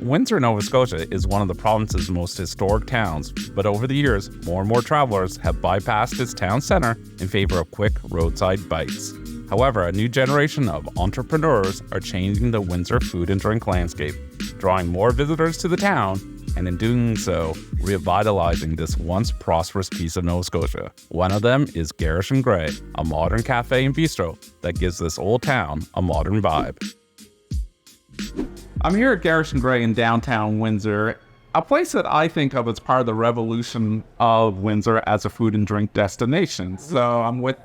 Windsor, Nova Scotia is one of the province's most historic towns, but over the years, more and more travelers have bypassed its town center in favor of quick roadside bites. However, a new generation of entrepreneurs are changing the Windsor food and drink landscape, drawing more visitors to the town, and in doing so, revitalizing this once prosperous piece of Nova Scotia. One of them is Gerrish Gray, a modern cafe and bistro that gives this old town a modern vibe. I'm here at Gerrish Gray in downtown Windsor, a place that I think of as part of the revolution of Windsor as a food and drink destination. So I'm with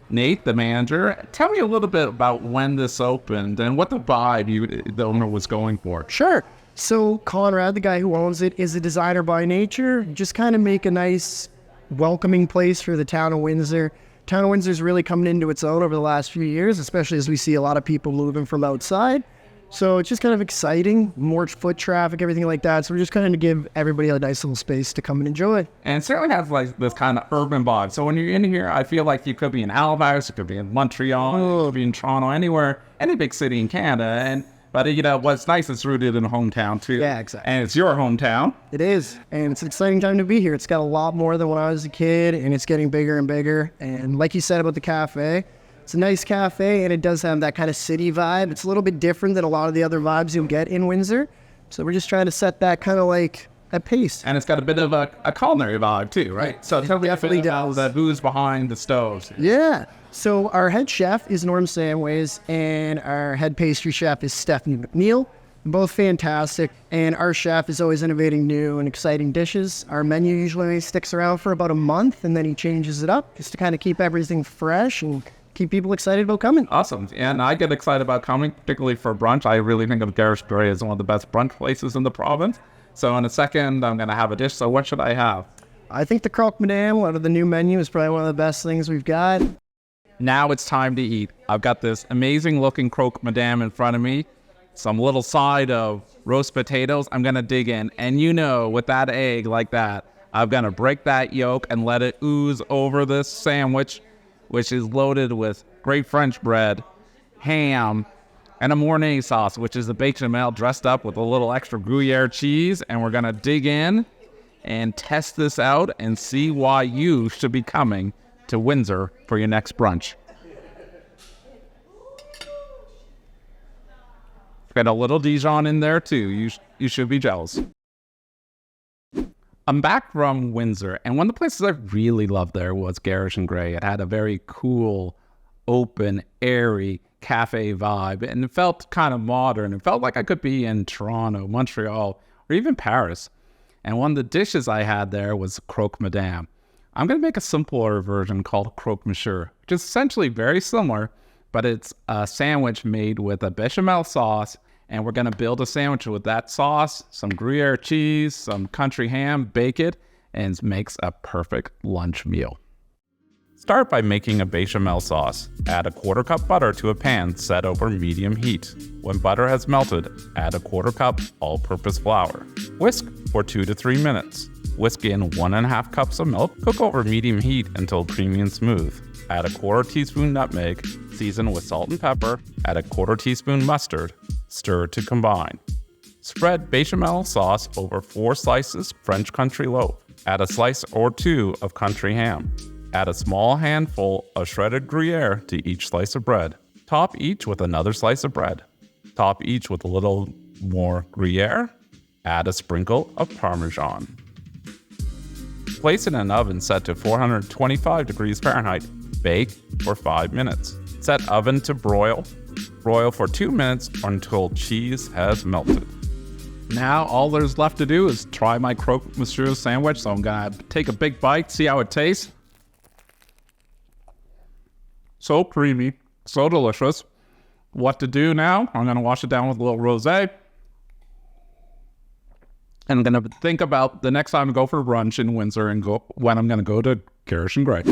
Nate, the manager. Tell me a little bit about when this opened and what the vibe the owner was going for. Sure. So Conrad, the guy who owns it, is a designer by nature. Just kind of make a nice, welcoming place for the town of Windsor. Town of Windsor's really coming into its own over the last few years, especially as we see a lot of people moving from outside. So it's just kind of exciting, more foot traffic, everything like that. So we're just kind of give everybody a nice little space to come and enjoy. And it certainly has like this kind of urban vibe. So when you're in here, I feel like you could be in Halifax, you could be in Montreal, you could be in Toronto, anywhere, any big city in Canada. But what's nice, it's rooted in a hometown too. Yeah, exactly. And it's your hometown. It is. And it's an exciting time to be here. It's got a lot more than when I was a kid, and it's getting bigger and bigger. And like you said about the cafe, it's a nice cafe, and it does have that kind of city vibe. It's a little bit different than a lot of the other vibes you'll get in Windsor. So we're just trying to set that kind of like a pace. And it's got a bit of a culinary vibe too, right? So tell me about who's behind the stoves. Yeah. So our head chef is Norm Samways, and our head pastry chef is Stephanie McNeil. Both fantastic. And our chef is always innovating new and exciting dishes. Our menu usually sticks around for about a month, and then he changes it up just to kind of keep everything fresh and keep people excited about coming. Awesome. And I get excited about coming, particularly for brunch. I really think of Gerrish Gray as one of the best brunch places in the province. So in a second, I'm going to have a dish. So what should I have? I think the Croque Madame out of the new menu is probably one of the best things we've got. Now it's time to eat. I've got this amazing looking Croque Madame in front of me. Some little side of roast potatoes. I'm going to dig in. And with that egg like that, I'm going to break that yolk and let it ooze over this sandwich, which is loaded with great French bread, ham, and a Mornay sauce, which is a bechamel dressed up with a little extra Gruyere cheese. And we're going to dig in and test this out and see why you should be coming to Windsor for your next brunch. Got a little Dijon in there too. You should be jealous. I'm back from Windsor, and one of the places I really loved there was Gerrish Gray. It had a very cool, open, airy cafe vibe, and it felt kind of modern. It felt like I could be in Toronto, Montreal, or even Paris. And one of the dishes I had there was Croque Madame. I'm going to make a simpler version called Croque Monsieur, which is essentially very similar, but it's a sandwich made with a bechamel sauce, and we're going to build a sandwich with that sauce, some Gruyere cheese, some country ham, bake it, and it makes a perfect lunch meal. Start by making a bechamel sauce. Add a 1/4 cup butter to a pan set over medium heat. When butter has melted, add a 1/4 cup all-purpose flour. Whisk for 2 to 3 minutes. Whisk in 1½ cups of milk. Cook over medium heat until creamy and smooth. Add a 1/4 teaspoon nutmeg. Season with salt and pepper. Add a 1/4 teaspoon mustard. Stir to combine. Spread bechamel sauce over 4 slices French country loaf. Add a slice or 2 of country ham. Add a small handful of shredded Gruyere to each slice of bread. Top each with another slice of bread. Top each with a little more Gruyere. Add a sprinkle of Parmesan. Place in an oven set to 425 degrees Fahrenheit. Bake for 5 minutes. Set oven to broil. Broil for 2 minutes until cheese has melted. Now all there's left to do is try my Croque Monsieur sandwich. So I'm gonna take a big bite, see how it tastes. So creamy, so delicious. What to do now? I'm gonna wash it down with a little rosé. And I'm gonna think about the next time I go for brunch in Windsor and when I'm gonna go to Gerrish Gray.